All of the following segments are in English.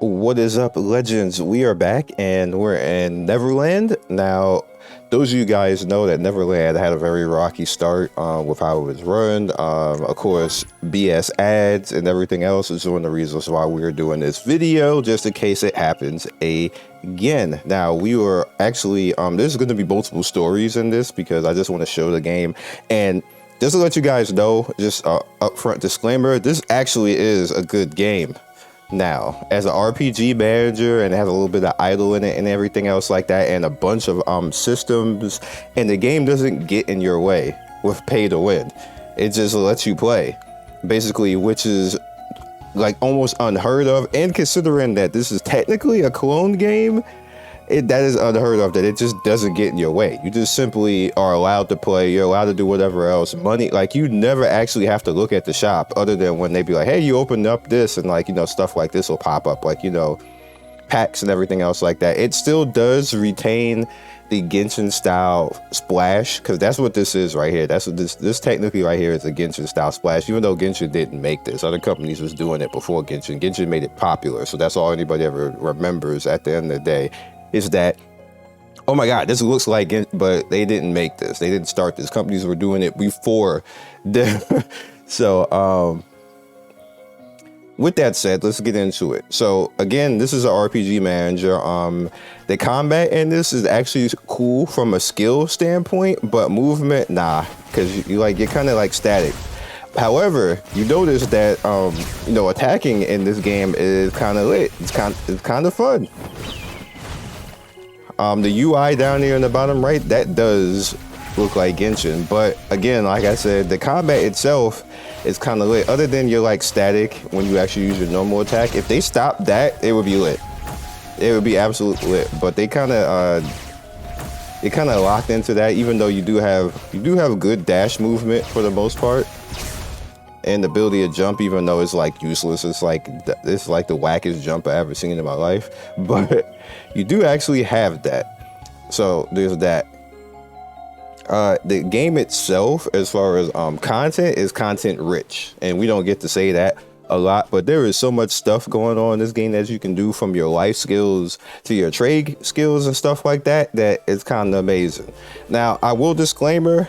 What is up, legends? We are back and we're in Neverland. Now, those of you guys know that Neverland had a very rocky start with how it was run. Of course, BS ads and everything else is one of the reasons why we're doing this video, just in case it happens again. Now, we were actually, there's going to be multiple stories in this because I just want to show the game. And just to let you guys know, just upfront disclaimer, this actually is a good game. Now, as an RPG manager, and it has a little bit of idle in it and everything else like that, and a bunch of systems, and the game doesn't get in your way with pay to win. It just lets you play, basically, which is like almost unheard of. And considering that this is technically a clone game, that is unheard of, that it just doesn't get in your way. You just simply are allowed to play. You're allowed to do whatever else. Money, like, you never actually have to look at the shop other than when they be like, hey, you opened up this, and like, you know, stuff like this will pop up, like, you know, packs and everything else like that. It still does retain the Genshin style splash, because that's what this is right here. That's what this technically right here is a Genshin style splash, even though Genshin didn't make this. Other companies was doing it before Genshin. Genshin made it popular, so that's all anybody ever remembers at the end of the day. Is that, oh my God, this looks like it, but they didn't make this. They didn't start this. Companies were doing it before. So, with that said, let's get into it. So again, this is an RPG manager. The combat in this is actually cool from a skill standpoint, but movement, nah, because you're kind of like static. However, you notice that you know, attacking in this game is kind of lit. It's kind of fun. The UI down there in the bottom right, that does look like Genshin, but again, like I said, the combat itself is kind of lit. Other than you're like static when you actually use your normal attack, if they stop that, it would be lit. It would be absolutely lit. But they kind of locked into that, even though you do have good dash movement for the most part, and the ability to jump, even though it's like useless. It's like the wackest jump I ever seen in my life, but you do actually have that. So there's that. The game itself, as far as content, is content rich, and we don't get to say that a lot, but there is so much stuff going on in this game that you can do, from your life skills to your trade skills and stuff like that, that is kind of amazing. Now, I will disclaimer,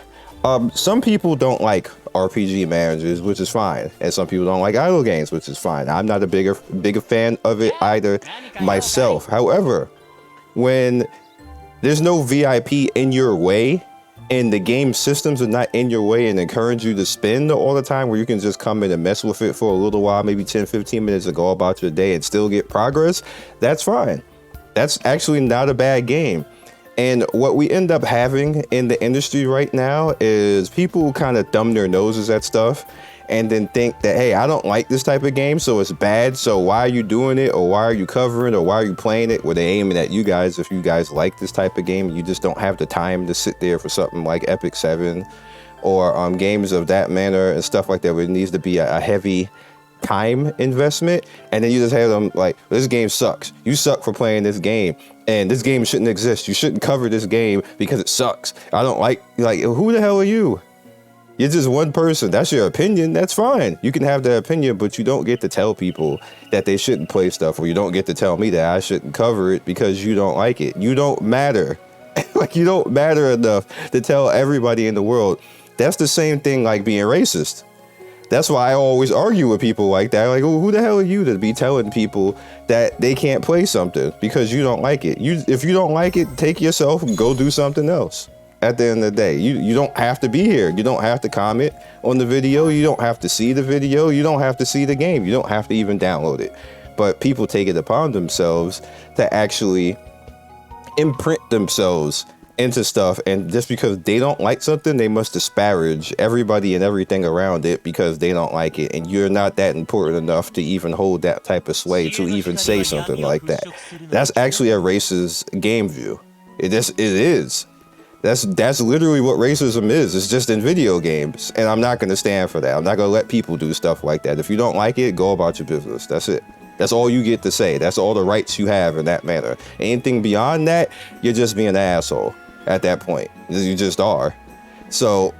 some people don't like RPG managers, which is fine, and some people don't like idle games, which is fine. I'm not a bigger fan of it either myself. However, when there's no VIP in your way, and the game systems are not in your way and encourage you to spend all the time, where you can just come in and mess with it for a little while, maybe 10-15 minutes, to go about your day and still get progress, that's fine. That's actually not a bad game. And what we end up having in the industry right now is people kind of thumb their noses at stuff and then think that, hey, I don't like this type of game, so it's bad, so why are you doing it, or why are you covering, or why are you playing it? Well, they're aiming at you guys. If you guys like this type of game, you just don't have the time to sit there for something like Epic 7 or games of that manner and stuff like that, where it needs to be a heavy time investment, and then you just have them like, this game sucks, you suck for playing this game, and this game shouldn't exist, you shouldn't cover this game because it sucks. I don't like who the hell are you? You're just one person. That's your opinion. That's fine. You can have that opinion, but you don't get to tell people that they shouldn't play stuff, or you don't get to tell me that I shouldn't cover it because you don't like it. You don't matter. Like, you don't matter enough to tell everybody in the world. That's the same thing like being racist. That's why I always argue with people like that. Like, who the hell are you to be telling people that they can't play something because you don't like it? If you don't like it, take yourself and go do something else. At the end of the day, you don't have to be here. You don't have to comment on the video. You don't have to see the video. You don't have to see the game. You don't have to even download it. But people take it upon themselves to actually imprint themselves into stuff, and just because they don't like something, they must disparage everybody and everything around it because they don't like it, and you're not that important enough to even hold that type of sway to even say something like that. That's actually a racist game view. It is. That's literally what racism is. It's just in video games, and I'm not going to stand for that. I'm not going to let people do stuff like that. If you don't like it, go about your business. That's it. That's all you get to say. That's all the rights you have in that manner. Anything beyond that, you're just being an asshole at that point. You just are. So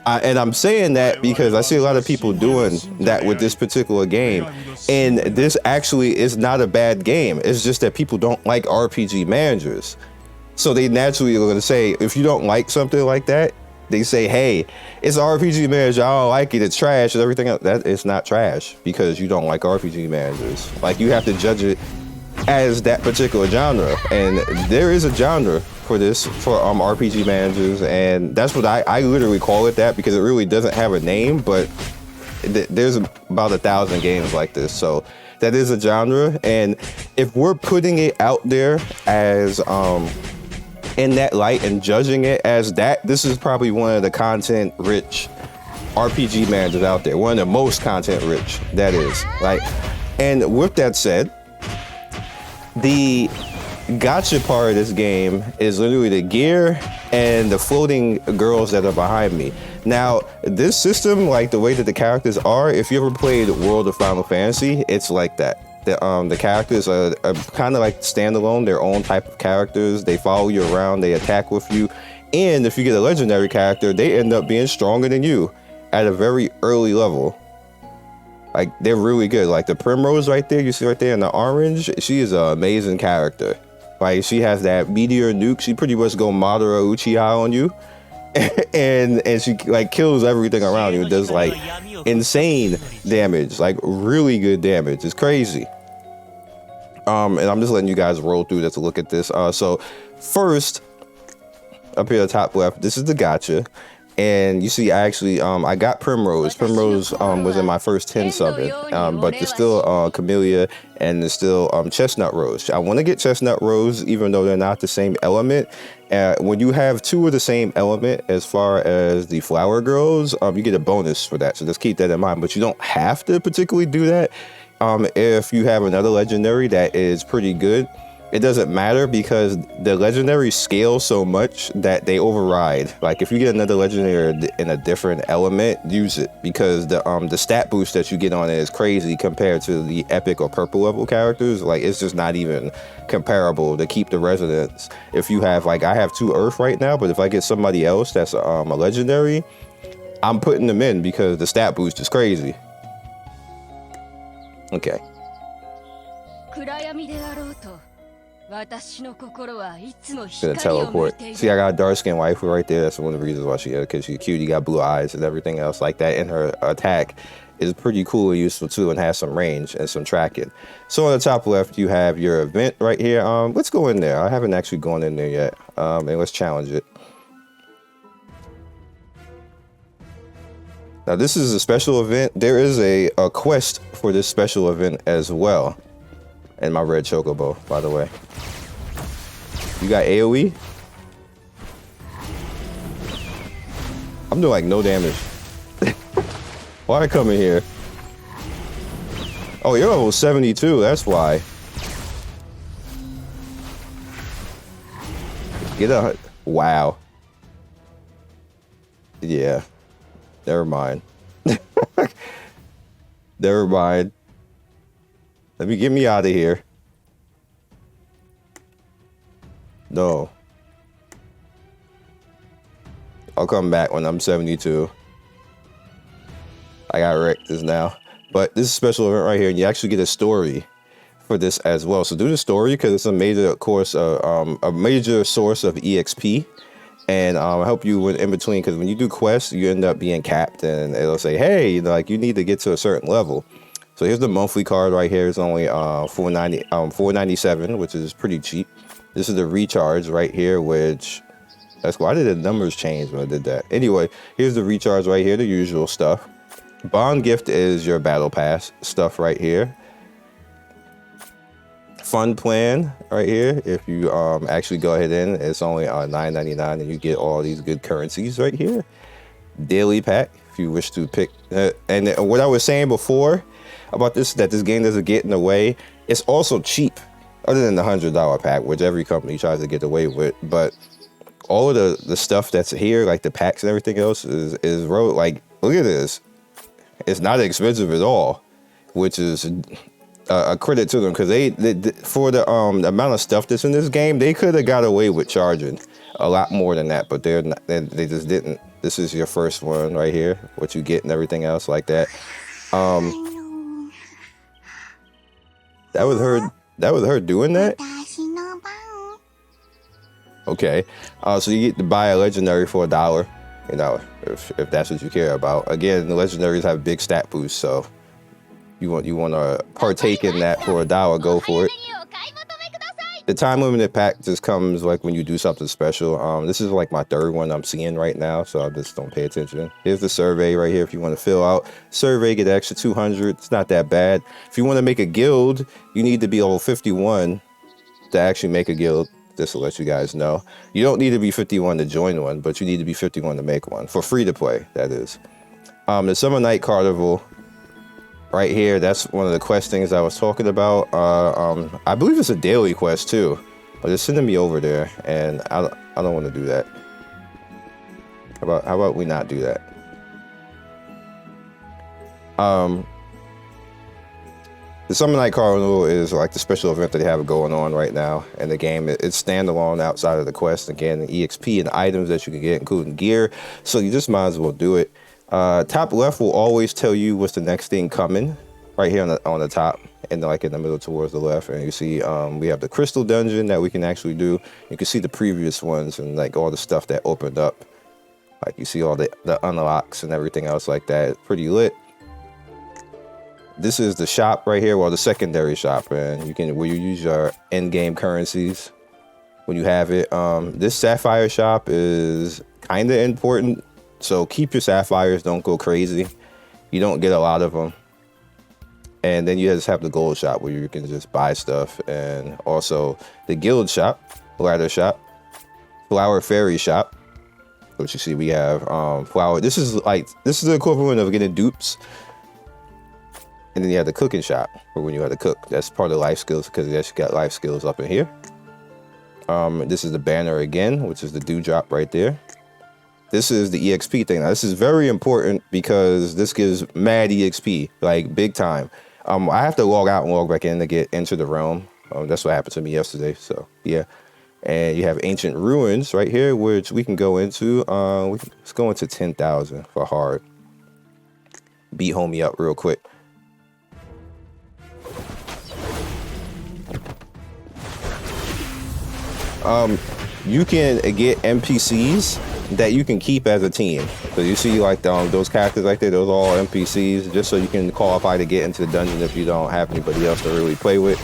And I'm saying that because I see a lot of people doing that with this particular game, and this actually is not a bad game. It's just that people don't like RPG managers, so they naturally are going to say, if you don't like something like that, they say, hey, it's an RPG manager, I don't like it, it's trash and everything else. That it's not trash because you don't like RPG managers. Like, you have to judge it as that particular genre, and there is a genre for this, for RPG managers, and that's what I literally call it that, because it really doesn't have a name, but there's about 1,000 games like this, so that is a genre. And if we're putting it out there as in that light and judging it as that, this is probably one of the content rich RPG managers out there, one of the most content rich, that is. Like, and with that said, the gotcha part of this game is literally the gear and the floating girls that are behind me. Now, this system, like the way that the characters are, if you ever played World of Final Fantasy, it's like that. The characters are kind of like standalone, their own type of characters. They follow you around, they attack with you, and if you get a legendary character, they end up being stronger than you at a very early level. Like, they're really good. Like the Primrose right there, you see right there in the orange, she is an amazing character. Like, she has that meteor nuke. She pretty much go Madara Uchiha on you. and she like kills everything around you. It does like insane damage, like really good damage. It's crazy. And I'm just letting you guys roll through this to look at this. So first, up here at the top left, this is the gacha. And you see, I got Primrose. Primrose was in my first 10 summon, but there's still Camellia, and there's still Chestnut Rose. I want to get Chestnut Rose, even though they're not the same element. When you have two of the same element, as far as the flower girls, you get a bonus for that. So just keep that in mind. But you don't have to particularly do that. If you have another legendary that is pretty good, it doesn't matter, because the legendary scale so much that they override. Like, if you get another legendary in a different element, use it, because the stat boost that you get on it is crazy compared to the epic or purple level characters. Like, it's just not even comparable to keep the resonance. If you have, like, I have 2 Earth right now, but if I get somebody else that's a legendary, I'm putting them in because the stat boost is crazy. Okay. Gonna teleport. See, I got a dark skin waifu right there. That's one of the reasons why because she's cute. You got blue eyes and everything else like that. And her attack is pretty cool and useful too, and has some range and some tracking. So on the top left, you have your event right here. Let's go in there. I haven't actually gone in there yet. And let's challenge it. Now, this is a special event. There is a quest for this special event as well. And my red chocobo, by the way. You got AoE? I'm doing like no damage. Why I come in here? Oh, you're level 72, that's why. Get a... Wow. Yeah. Never mind. Never mind. Get me out of here. No. I'll come back when I'm 72. I got wrecked just now. But this is a special event right here, and you actually get a story for this as well. So do the story, because it's a major source of EXP. And help you in between, because when you do quests, you end up being capped, and it'll say, hey, you know, like, you need to get to a certain level. So here's the monthly card right here. It's only $4.97, which is pretty cheap. This is the recharge right here, which that's why did the numbers change when I did that? Anyway, here's the recharge right here, the usual stuff. Bond gift is your battle pass stuff right here. Fun plan right here. If you actually go ahead in, it's only $9.99, and you get all these good currencies right here. Daily pack, if you wish to pick. And what I was saying before about this, that this game doesn't get in the way, it's also cheap, other than the $100 pack, which every company tries to get away with. But all of the stuff that's here, like the packs and everything else, is like, look at this. It's not expensive at all, which is a credit to them, because they for the amount of stuff that's in this game, they could have got away with charging a lot more than that, but they just didn't. This is your first one right here, what you get and everything else like that. That was her doing that? Okay. So you get to buy a legendary for $1, you know, if that's what you care about. Again, the legendaries have big stat boosts, so you want to partake in that for $1, go for it. The time limited pack just comes like when you do something special. This is like my third one I'm seeing right now, so I just don't pay attention. Here's the survey right here if you want to fill out. Survey, get an extra 200. It's not that bad. If you want to make a guild, you need to be level 51 to actually make a guild. Just to let you guys know. You don't need to be 51 to join one, but you need to be 51 to make one. For free to play, that is. The Summer Night Carnival. Right here, that's one of the quest things I was talking about. I believe it's a daily quest too, but it's sending me over there, and I don't want to do that. How about we not do that? The Summer Night Carnival is like the special event that they have going on right now in the game. It's standalone outside of the quest. Again, the EXP and items that you can get, including gear. So you just might as well do it. Top left will always tell you what's the next thing coming, right here on the top, and like in the middle towards the left. And you see we have the crystal dungeon that we can actually do. You can see the previous ones and like all the stuff that opened up. Like you see all the unlocks and everything else like that. It's pretty lit. This is the shop right here, well, the secondary shop, and where you use your in-game currencies when you have it. This sapphire shop is kind of important. So keep your sapphires, don't go crazy. You don't get a lot of them. And then you just have the gold shop where you can just buy stuff. And also the guild shop, ladder shop, flower fairy shop. Which you see we have flower. This is the equivalent of getting dupes. And then you have the cooking shop for when you have to cook. That's part of life skills because you got life skills up in here. This is the banner again, which is the dewdrop right there. This is the EXP thing. Now, this is very important because this gives mad EXP, like big time. I have to log out and log back in to get into the realm. That's what happened to me yesterday. So yeah. And you have ancient ruins right here, which we can go into. Let's go into 10,000 for hard. Beat homie up real quick. You can get NPCs that you can keep as a team. So you see like those characters right there, those are all NPCs, just so you can qualify to get into the dungeon if you don't have anybody else to really play with.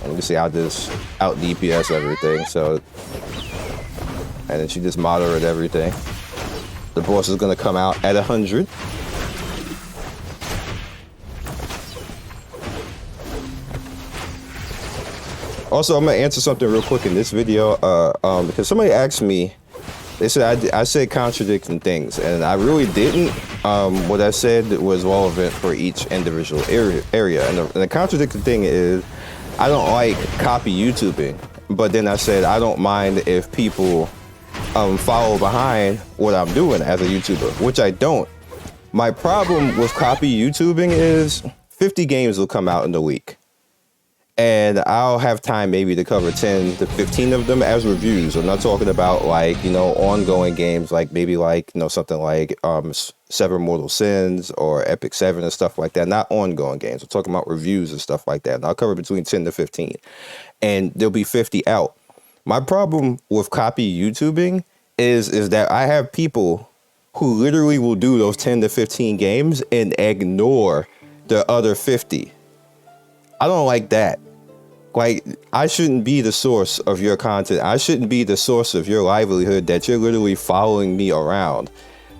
And you see I just out DPS everything, so, and then she just moderate everything. The boss is gonna come out at 100. Also, I'm gonna answer something real quick in this video because somebody asked me, they said I said contradicting things, and I really didn't. What I said was relevant for each individual area. And the contradicting thing is, I don't like copy YouTubing, but then I said I don't mind if people follow behind what I'm doing as a YouTuber, which I don't. My problem with copy YouTubing is 50 games will come out in a week. And I'll have time maybe to cover 10 to 15 of them as reviews. I'm not talking about like, you know, ongoing games like maybe like, you know, something like Seven Mortal Sins or Epic 7 and stuff like that. Not ongoing games. I'm talking about reviews and stuff like that. And I'll cover between 10 to 15. And there'll be 50 out. My problem with copy YouTubing is that I have people who literally will do those 10 to 15 games and ignore the other 50. I don't like that. Like, I shouldn't be the source of your content. I shouldn't be the source of your livelihood that you're literally following me around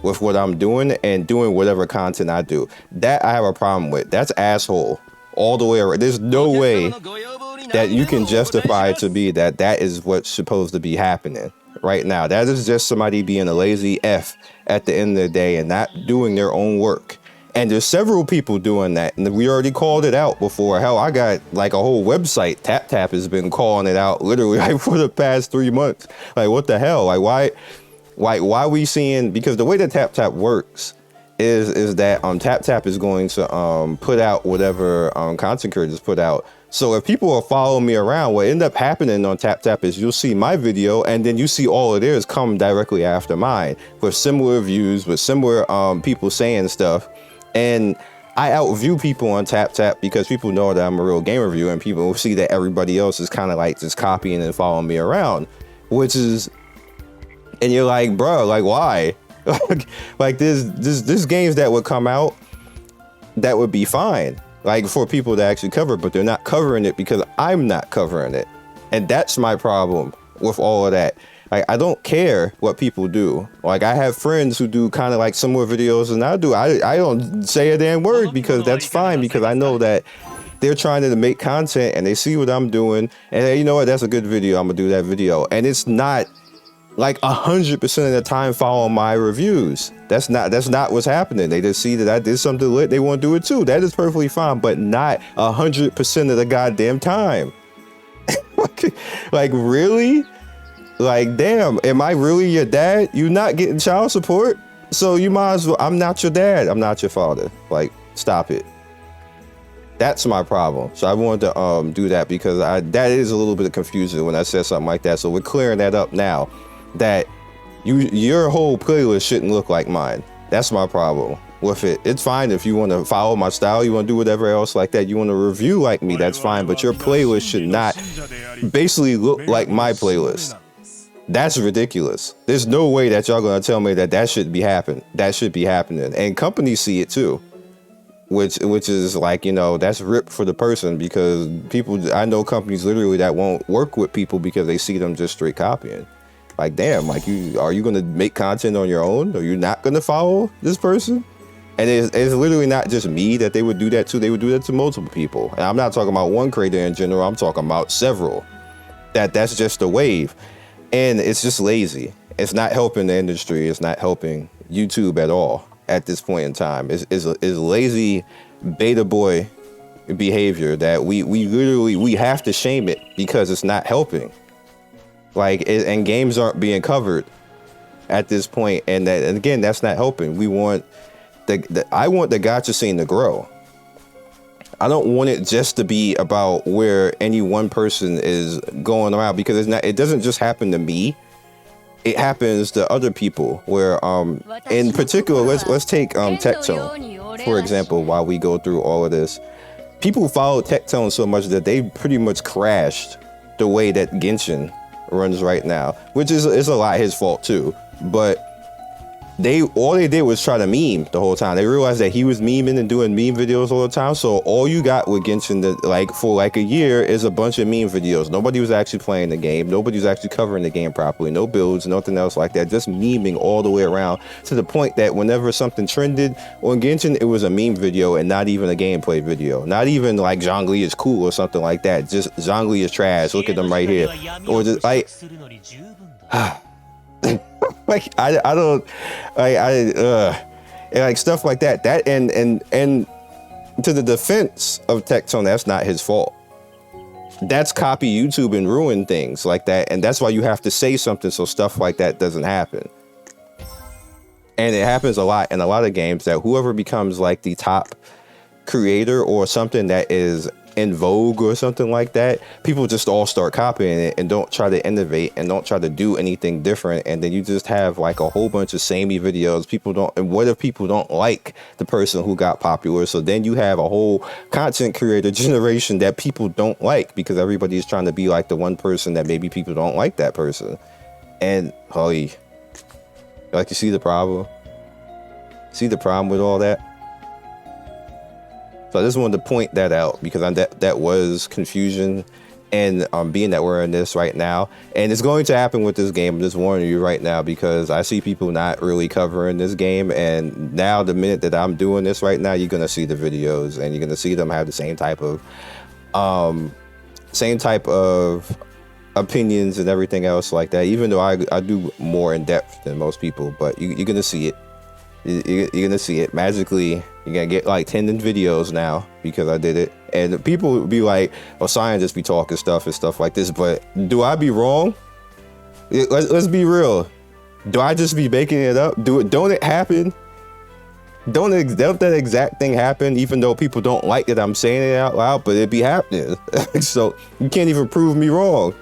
with what I'm doing and doing whatever content I do. That I have a problem with. That's asshole all the way around. There's no way that you can justify it to be that is what's supposed to be happening right now. That is just somebody being a lazy F at the end of the day and not doing their own work. And there's several people doing that, and we already called it out before. Hell, I got like a whole website. TapTap has been calling it out literally like for the past 3 months. Like, what the hell? Like, why we seeing? Because the way that TapTap works is that TapTap is going to put out whatever content creators put out. So if people are following me around, what end up happening on TapTap is you'll see my video and then you see all of theirs come directly after mine with similar views, with similar people saying stuff. And I outview people on TapTap because people know that I'm a real game reviewer, and people see that everybody else is kind of like just copying and following me around, which is, and you're like, bro, like why? Like there's games that would come out that would be fine, like for people to actually cover, but they're not covering it because I'm not covering it. And that's my problem with all of that. Like, I don't care what people do. Like, I have friends who do kind of like similar videos than I do. I don't say a damn word because that's fine, because I know that they're trying to make content and they see what I'm doing and hey, you know what, that's a good video, I'm gonna do that video. And it's not like 100% of the time following my reviews. That's not what's happening. They just see that I did something lit, they want to do it too. That is perfectly fine, but not 100% of the goddamn time. Like, really? Like, damn, am I really your dad? You not getting child support? So you might as well, I'm not your dad, I'm not your father. Like, stop it. That's my problem. So I wanted to do that because that is a little bit confusing when I said something like that. So we're clearing that up now, that your whole playlist shouldn't look like mine. That's my problem with it. It's fine if you want to follow my style, you want to do whatever else like that, you want to review like me, that's fine, but your playlist should not basically look like my playlist. That's ridiculous. There's no way that y'all gonna tell me that should be happening. That should be happening, and companies see it too, which is like, you know, that's ripped for the person, because people, I know companies literally that won't work with people because they see them just straight copying. Like, damn, like, are you gonna make content on your own? Are you not gonna follow this person? And it's literally not just me that they would do that to. They would do that to multiple people. And I'm not talking about one creator in general. I'm talking about several. That's just a wave. And it's just lazy. It's not helping the industry. It's not helping YouTube at all at this point in time. It's lazy beta boy behavior that we literally have to shame it because it's not helping. Like, and games aren't being covered at this point, and again, that's not helping. We want I want the gacha scene to grow. I don't want it just to be about where any one person is going around, because it doesn't just happen to me. It happens to other people where, in particular, let's take Tectone, for example, while we go through all of this. People follow Tectone so much that they pretty much crashed the way that Genshin runs right now, which is a lot his fault too. But all they did was try to meme the whole time. They realized that he was memeing and doing meme videos all the time. So all you got with Genshin for like a year is a bunch of meme videos. Nobody was actually playing the game. Nobody was actually covering the game properly. No builds, nothing else like that. Just memeing all the way around, to the point that whenever something trended on Genshin, it was a meme video and not even a gameplay video. Not even like Zhongli is cool or something like that. Just Zhongli is trash. Look at them right here. Or just like like I don't like stuff like that. That and to the defense of Tectone, that's not his fault. That's copy YouTube and ruin things like that, and that's why you have to say something so stuff like that doesn't happen. And it happens a lot in a lot of games, that whoever becomes like the top creator or something that is in vogue or something like that, people just all start copying it and don't try to innovate and don't try to do anything different, and then you just have like a whole bunch of samey videos. And what if people don't like the person who got popular? So then you have a whole content creator generation that people don't like, because everybody's trying to be like the one person that maybe people don't like that person. And holy, like, you see the problem? See the problem with all that? So I just wanted to point that out, because that was confusion, and being that we're in this right now, and it's going to happen with this game. I'm just warning you right now, because I see people not really covering this game, and now the minute that I'm doing this right now, you're gonna see the videos, and you're gonna see them have the same type of opinions and everything else like that. Even though I do more in depth than most people, but you're gonna see it. You're gonna see it magically. You're gonna get like 10 videos now because I did it, and people will be like, "Oh, Scion just be talking stuff and stuff like this." But do I be wrong? Let's be real. Do I just be making it up? Don't it happen? don't that exact thing happen, even though people don't like that I'm saying it out loud, but it be happening. So you can't even prove me wrong.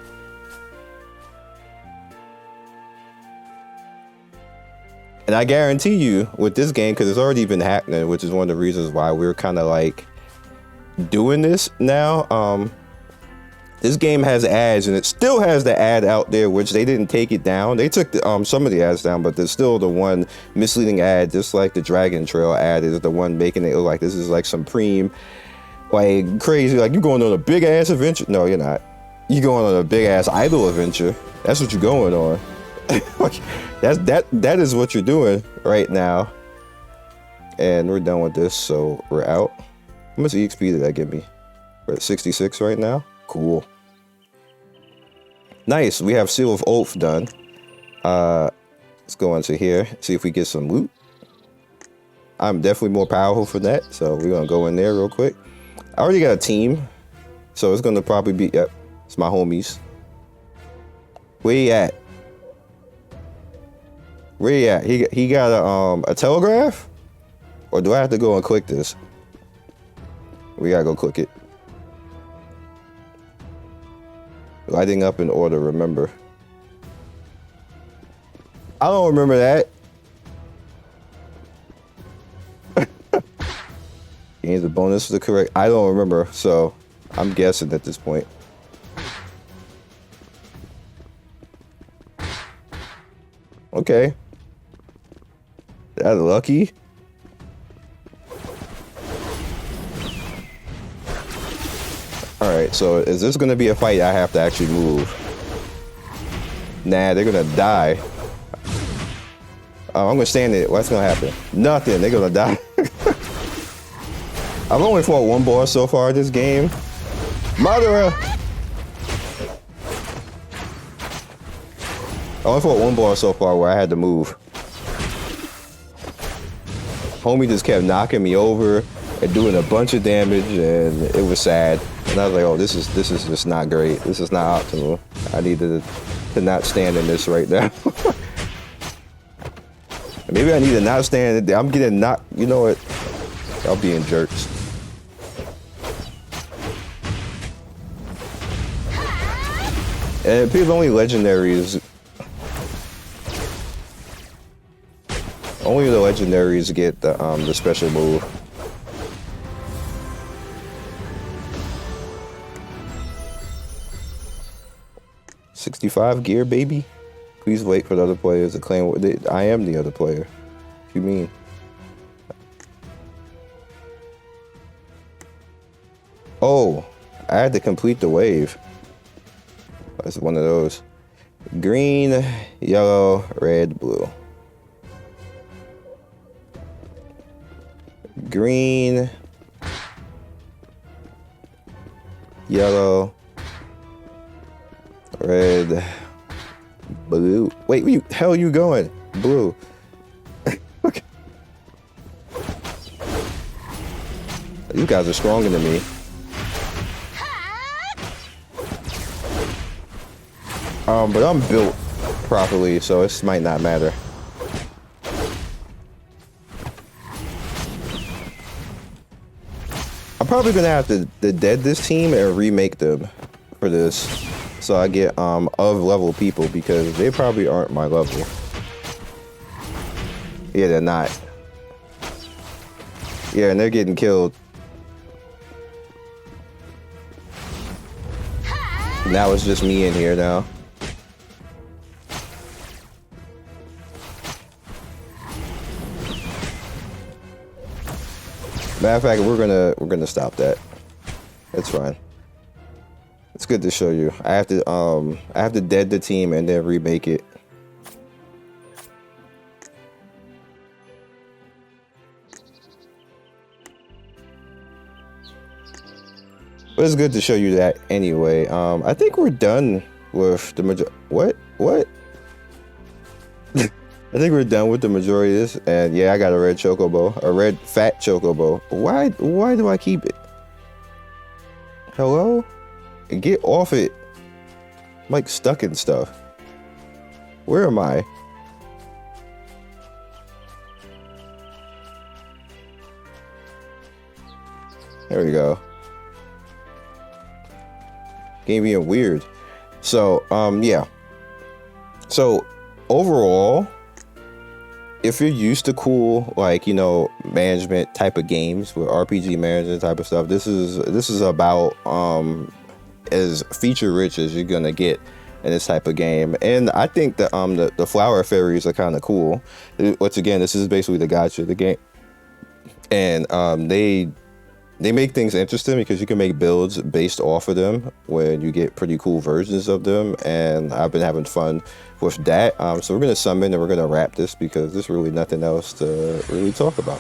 And I guarantee you with this game, because it's already been happening, which is one of the reasons why we're kind of like doing this now. This game has ads, and it still has the ad out there, which they didn't take it down. They took the, some of the ads down, but there's still the one misleading ad, just like the Dragon Trail ad is the one making it look like this is like supreme, like crazy, like you're going on a big ass adventure. No, you're not. You're going on a big ass idle adventure. That's what you're going on. that is what you're doing right now. And we're done with this, so we're out. How much EXP did that give me? We're at 66 right now. Cool. Nice. We have Seal of Oath done. Let's go into here, see if we get some loot. I'm definitely more powerful for that, so we're gonna go in there real quick. I already got a team, so it's gonna probably be, yep, it's my homies. Where you at? Where you at? He got a telegraph? Or do I have to go and click this? We gotta go click it. Lighting up in order, remember. I don't remember that. Gains a bonus for the correct. I don't remember, so I'm guessing at this point. Okay. That's lucky. Alright, so is this gonna be a fight I have to actually move? Nah, they're gonna die. I'm gonna stand it. What's gonna happen? Nothing. They're gonna die. I've only fought one boss so far this game. Murderer! I only fought one boss so far where I had to move. Homie just kept knocking me over and doing a bunch of damage, and it was sad. And I was like, oh, this is just not great. This is not optimal. I need to not stand in this right now. Maybe I need to not stand. I'm getting knocked. You know what? Y'all being jerks. And people only legendaries. Only the legendaries get the special move. $65 gear, baby. Please wait for the other players to claim. I am the other player. What you mean? Oh, I had to complete the wave. That's one of those. Green, yellow, red, blue. Green, yellow, red, blue. Wait, where the hell are you going? Blue. Okay. These guys are stronger than me. But I'm built properly, so this might not matter. I'm probably gonna have to dead this team and remake them for this, so I get of level people, because they probably aren't my level. Yeah, they're not. Yeah, and they're getting killed. Now it's just me in here now. Matter of fact, we're gonna stop that. It's fine. It's good to show you. I have to dead the team and then remake it. But it's good to show you that anyway. I think we're done with the what? I think we're done with the majority of this, and yeah, I got a red chocobo, a red fat chocobo. Why do I keep it? Hello? Get off it. I'm like stuck in stuff. Where am I? There we go. Game being weird. So, yeah. So, overall, if you're used to cool, like, you know, management type of games with RPG management type of stuff, this is about as feature rich as you're gonna get in this type of game. And I think the flower fairies are kind of cool. Once again, this is basically the gacha of the game, and they make things interesting because you can make builds based off of them when you get pretty cool versions of them. And I've been having fun with that. So we're gonna summon and we're gonna wrap this because there's really nothing else to really talk about.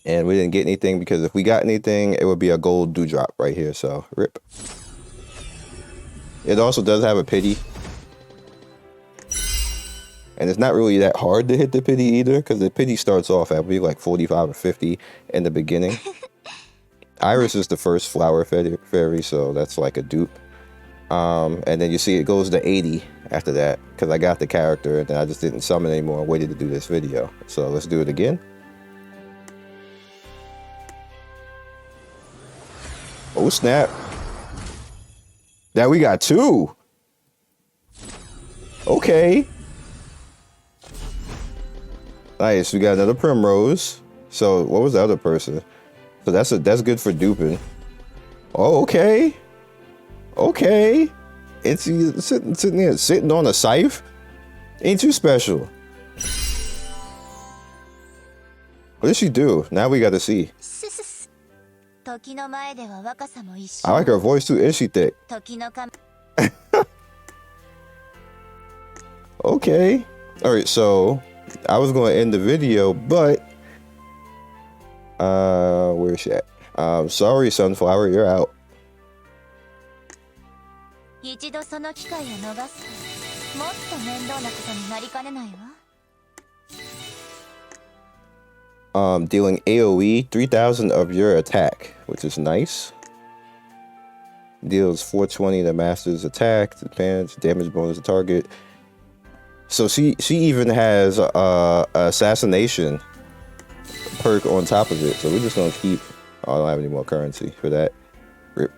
And we didn't get anything because if we got anything, it would be a gold dewdrop right here. So rip. It also does have a pity. And it's not really that hard to hit the pity either, because the pity starts off at maybe like 45 or 50 in the beginning. Iris is the first flower fairy, so that's like a dupe. And then you see it goes to 80 after that, because I got the character and then I just didn't summon anymore. I waited to do this video. So let's do it again. Oh snap. Now we got 2. Okay. Nice, we got another Primrose. So what was the other person? So that's good for duping. Oh, okay. Okay. It's sitting there, sitting on a scythe. Ain't too special. What did she do? Now we got to see. I like her voice too. Is she thick? Okay. All right, so I was going to end the video, but where's she at? Sorry, Sunflower, you're out. Dealing AoE 3000 of your attack, which is nice. Deals 420 to master's attack, depends, damage bonus to target. So she even has a assassination perk on top of it. So we're just gonna keep. Oh, I don't have any more currency for that. Rip.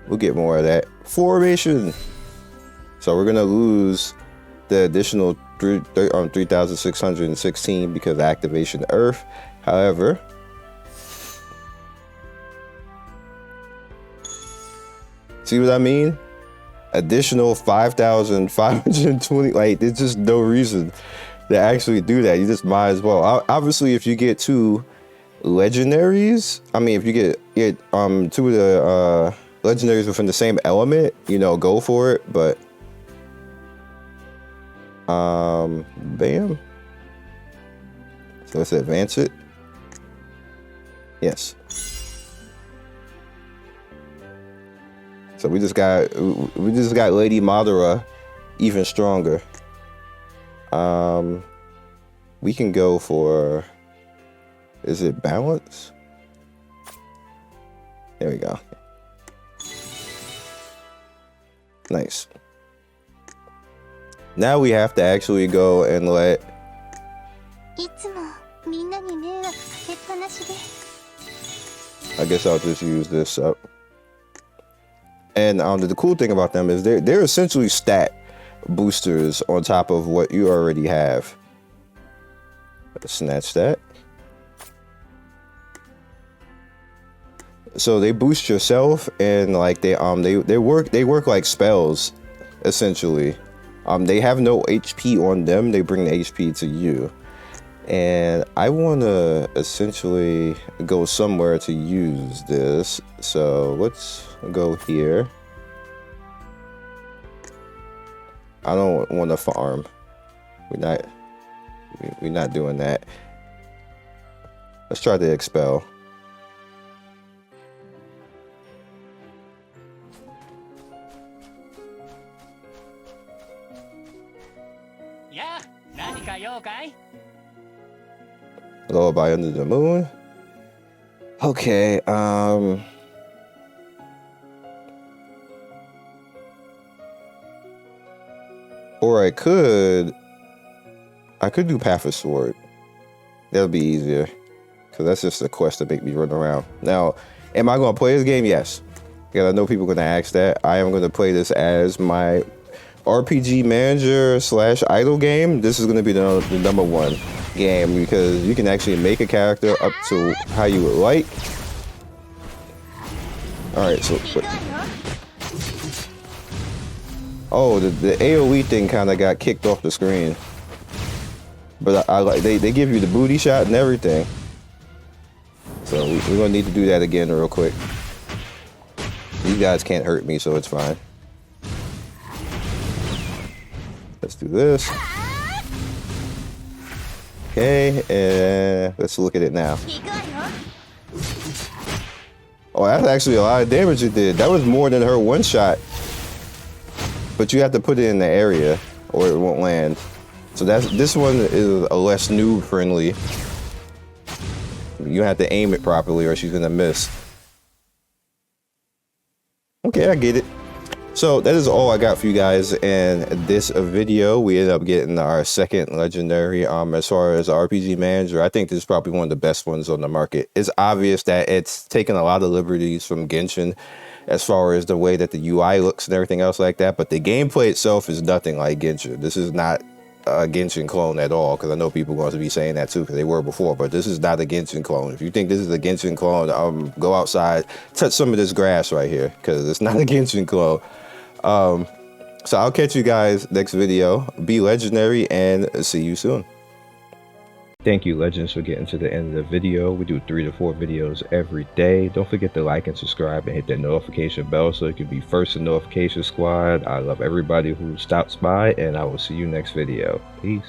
We'll get more of that. Formation. So we're gonna lose the additional 3,616 because of activation Earth. However, see what I mean? Additional 5,520. Like, there's just no reason to actually do that. You just might as well. Obviously, if you get 2 legendaries, I mean, if you get 2 of the legendaries within the same element, you know, go for it. But bam. So let's advance it. Yes. So we just got Lady Madara even stronger. We can go for, is it balance? There we go. Nice. Now we have to actually go and let. I guess I'll just use this up. And the cool thing about them is they're essentially stat boosters on top of what you already have. Let's snatch that. So they boost yourself, and like they work like spells, essentially. They have no HP on them. They bring the HP to you. And I want to essentially go somewhere to use this. So let's go here. I don't want to farm. We're not doing that. Let's try to expel. Yeah, Lullaby Under the Moon. Okay, or I could do Path of Sword. That'll be easier. because that's just a quest to make me run around. Now, am I going to play this game? Yes. Because I know people are going to ask that. I am going to play this as my RPG manager / idle game. This is going to be the number one game because you can actually make a character up to how you would like. All right, so oh, the AoE thing kind of got kicked off the screen, but I like they give you the booty shot and everything. So we're gonna need to do that again real quick. You guys can't hurt me, so it's fine. Let's do this. Okay, and let's look at it now. Oh, that's actually a lot of damage it did. That was more than her one shot. But you have to put it in the area or it won't land. So this one is a less noob friendly. You have to aim it properly or she's gonna miss. Okay, I get it. So that is all I got for you guys in this video. We ended up getting our second legendary as far as RPG manager. I think this is probably one of the best ones on the market. It's obvious that it's taken a lot of liberties from Genshin as far as the way that the UI looks and everything else like that, but the gameplay itself is nothing like Genshin. This is not a Genshin clone at all, because I know people are going to be saying that too because they were before, but this is not a Genshin clone. If you think this is a Genshin clone, go outside, touch some of this grass right here, because it's not a Genshin clone. So I'll catch you guys next video. Be legendary and see you soon. Thank you, Legends, for getting to the end of the video. We do 3 to 4 videos every day. Don't forget to like and subscribe and hit that notification bell so you can be first in notification squad. I love everybody who stops by, and I will see you next video. Peace.